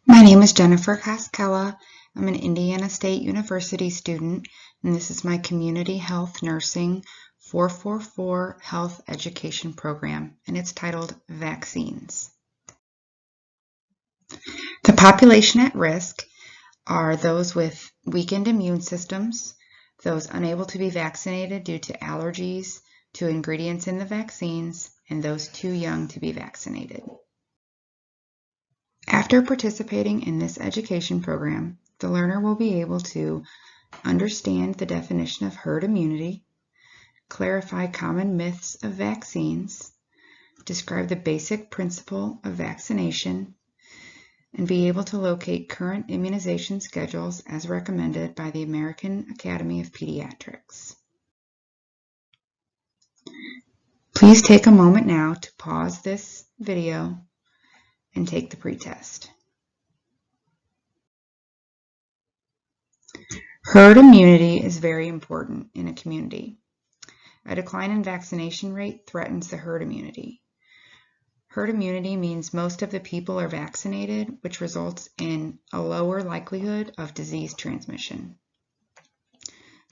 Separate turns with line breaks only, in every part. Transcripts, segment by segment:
My name is Jennifer Kaskela. I'm an Indiana State University student, and this is my Community Health Nursing 444 Health Education Program, and it's titled Vaccines. The population at risk are those with weakened immune systems, those unable to be vaccinated due to allergies to ingredients in the vaccines, and those too young to be vaccinated. After participating in this education program, the learner will be able to understand the definition of herd immunity, clarify common myths of vaccines, describe the basic principle of vaccination, and be able to locate current immunization schedules as recommended by the American Academy of Pediatrics. Please take a moment now to pause this video and take the pretest. Herd immunity is very important in a community. A decline in vaccination rate threatens the herd immunity. Herd immunity means most of the people are vaccinated, which results in a lower likelihood of disease transmission.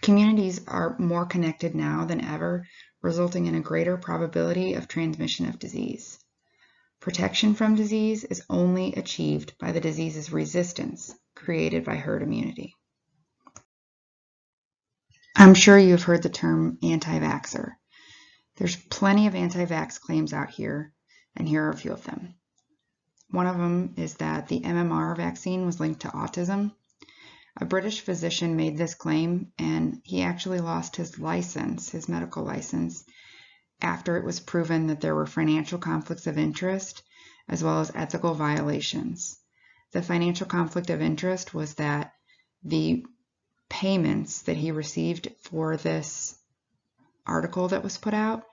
Communities are more connected now than ever, resulting in a greater probability of transmission of disease. Protection from disease is only achieved by the disease's resistance created by herd immunity. I'm sure you've heard the term anti-vaxxer. There's plenty of anti-vax claims out here, and here are a few of them. One of them is that the MMR vaccine was linked to autism. A British physician made this claim, and he actually lost his license, his medical license, after it was proven that there were financial conflicts of interest as well as ethical violations. The financial conflict of interest was that the payments that he received for this article that was put out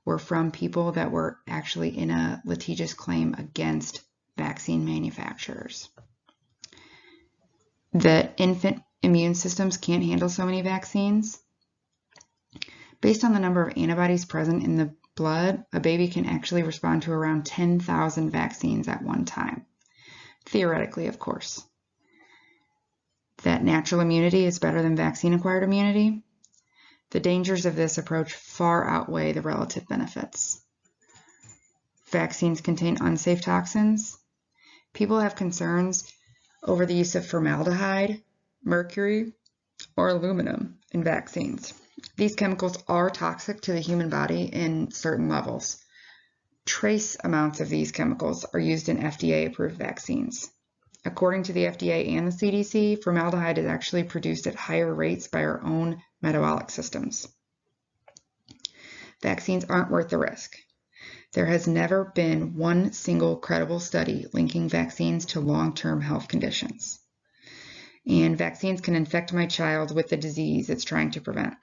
were from people that were actually in a litigious claim against vaccine manufacturers. The infant immune systems can't handle so many vaccines. Based on the number of antibodies present in the blood, a baby can actually respond to around 10,000 vaccines at one time. Theoretically, of course. That natural immunity is better than vaccine-acquired immunity. The dangers of this approach far outweigh the relative benefits. Vaccines contain unsafe toxins. People have concerns over the use of formaldehyde, mercury, or aluminum in vaccines. These chemicals are toxic to the human body in certain levels. Trace amounts of these chemicals are used in FDA-approved vaccines. According to the FDA and the CDC, formaldehyde is actually produced at higher rates by our own metabolic systems. Vaccines aren't worth the risk. There has never been one single credible study linking vaccines to long-term health conditions. And vaccines can infect my child with the disease it's trying to prevent.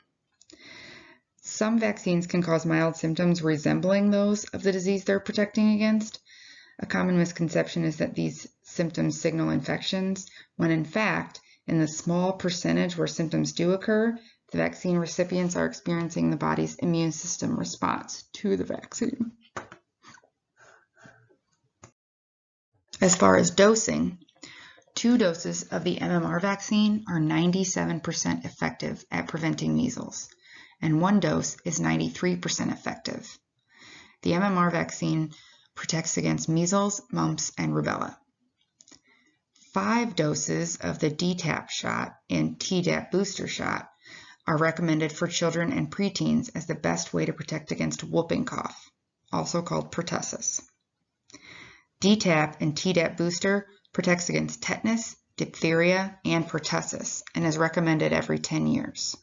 Some vaccines can cause mild symptoms resembling those of the disease they're protecting against. A common misconception is that these symptoms signal infections, when in fact, in the small percentage where symptoms do occur, the vaccine recipients are experiencing the body's immune system response to the vaccine. As far as dosing, 2 doses of the MMR vaccine are 97% effective at preventing measles, and 1 dose is 93% effective. The MMR vaccine protects against measles, mumps, and rubella. 5 doses of the DTaP shot and Tdap booster shot are recommended for children and preteens as the best way to protect against whooping cough, also called pertussis. DTaP and Tdap booster protects against tetanus, diphtheria, and pertussis, and is recommended every 10 years.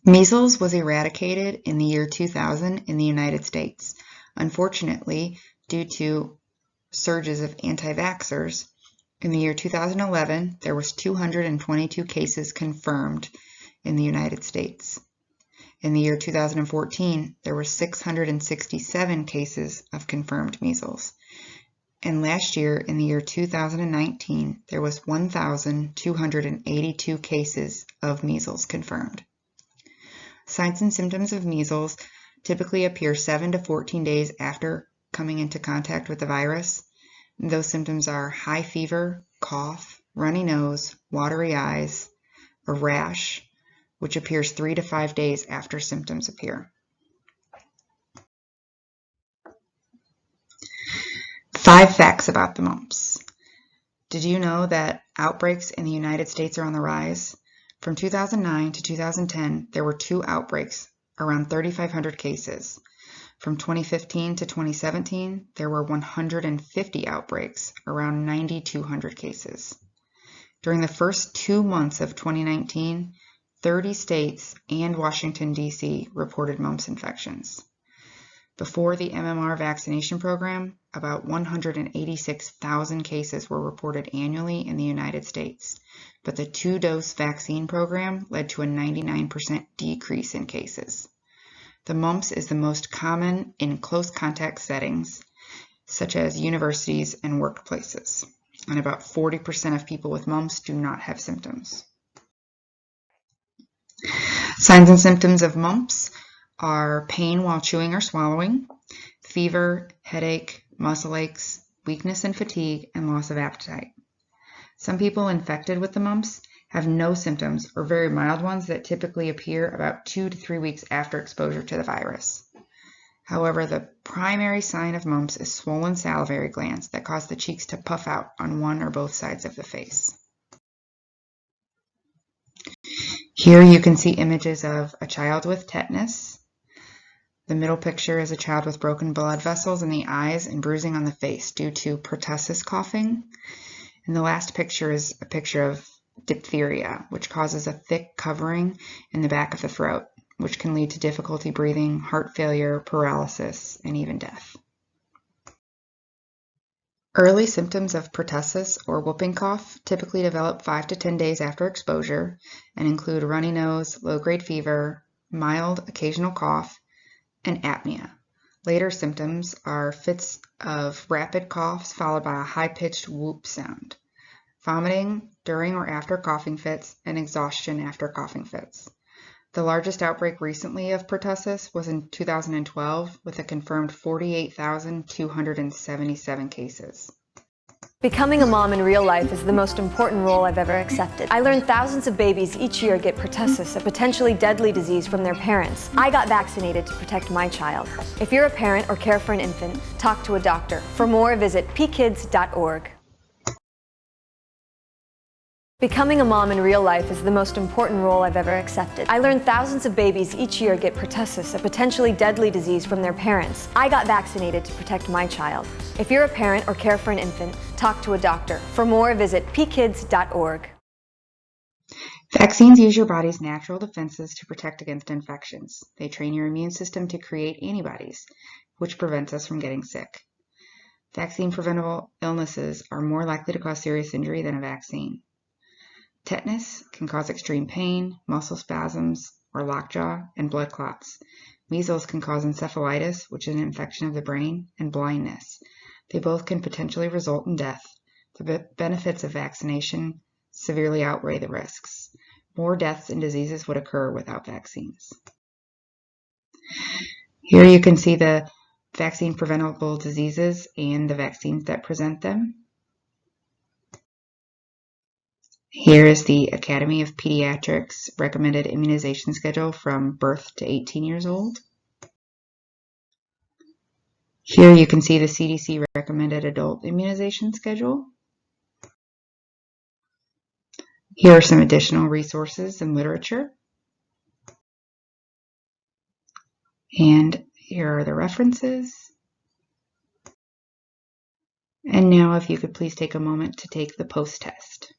Measles was eradicated in the year 2000 in the United States. Unfortunately, due to surges of anti-vaxxers, in the year 2011, there was 222 cases confirmed in the United States. In the year 2014, there were 667 cases of confirmed measles. And last year, in the year 2019, there was 1,282 cases of measles confirmed. Signs and symptoms of measles typically appear 7 to 14 days after coming into contact with the virus. Those symptoms are high fever, cough, runny nose, watery eyes, a rash, which appears 3 to 5 days after symptoms appear. 5 facts about the mumps. Did you know that outbreaks in the United States are on the rise? From 2009 to 2010, there were 2 outbreaks, around 3,500 cases. From 2015 to 2017, there were 150 outbreaks, around 9,200 cases. During the first 2 months of 2019, 30 states and Washington, D.C. reported mumps infections. Before the MMR vaccination program, about 186,000 cases were reported annually in the United States, but the 2-dose vaccine program led to a 99% decrease in cases. The mumps is the most common in close contact settings, such as universities and workplaces, and about 40% of people with mumps do not have symptoms. Signs and symptoms of mumps are pain while chewing or swallowing, fever, headache, muscle aches, weakness and fatigue, and loss of appetite. Some people infected with the mumps have no symptoms or very mild ones that typically appear about 2 to 3 weeks after exposure to the virus. However, the primary sign of mumps is swollen salivary glands that cause the cheeks to puff out on one or both sides of the face. Here you can see images of a child with tetanus. The middle picture is a child with broken blood vessels in the eyes and bruising on the face due to pertussis coughing. And the last picture is a picture of diphtheria, which causes a thick covering in the back of the throat, which can lead to difficulty breathing, heart failure, paralysis, and even death. Early symptoms of pertussis or whooping cough typically develop 5 to 10 days after exposure and include runny nose, low-grade fever, mild occasional cough, and apnea. Later symptoms are fits of rapid coughs followed by a high-pitched whoop sound, vomiting during or after coughing fits, and exhaustion after coughing fits. The largest outbreak recently of pertussis was in 2012 with a confirmed 48,277 cases.
Becoming a mom in real life is the most important role I've ever accepted. I learned thousands of babies each year get pertussis, a potentially deadly disease, from their parents. I got vaccinated to protect my child. If you're a parent or care for an infant, talk to a doctor. For more, visit pkids.org. Becoming a mom in real life is the most important role I've ever accepted. I learned thousands of babies each year get pertussis, a potentially deadly disease, from their parents. I got vaccinated to protect my child. If you're a parent or care for an infant, talk to a doctor. For more, visit pkids.org.
Vaccines use your body's natural defenses to protect against infections. They train your immune system to create antibodies, which prevents us from getting sick. Vaccine-preventable illnesses are more likely to cause serious injury than a vaccine. Tetanus can cause extreme pain, muscle spasms, or lockjaw, and blood clots. Measles can cause encephalitis, which is an infection of the brain, and blindness. They both can potentially result in death. The benefits of vaccination severely outweigh the risks. More deaths and diseases would occur without vaccines. Here you can see the vaccine-preventable diseases and the vaccines that present them. Here is the Academy of Pediatrics recommended immunization schedule from birth to 18 years old. Here you can see the CDC recommended adult immunization schedule. Here are some additional resources and literature. And here are the references. And now if you could please take a moment to take the post test.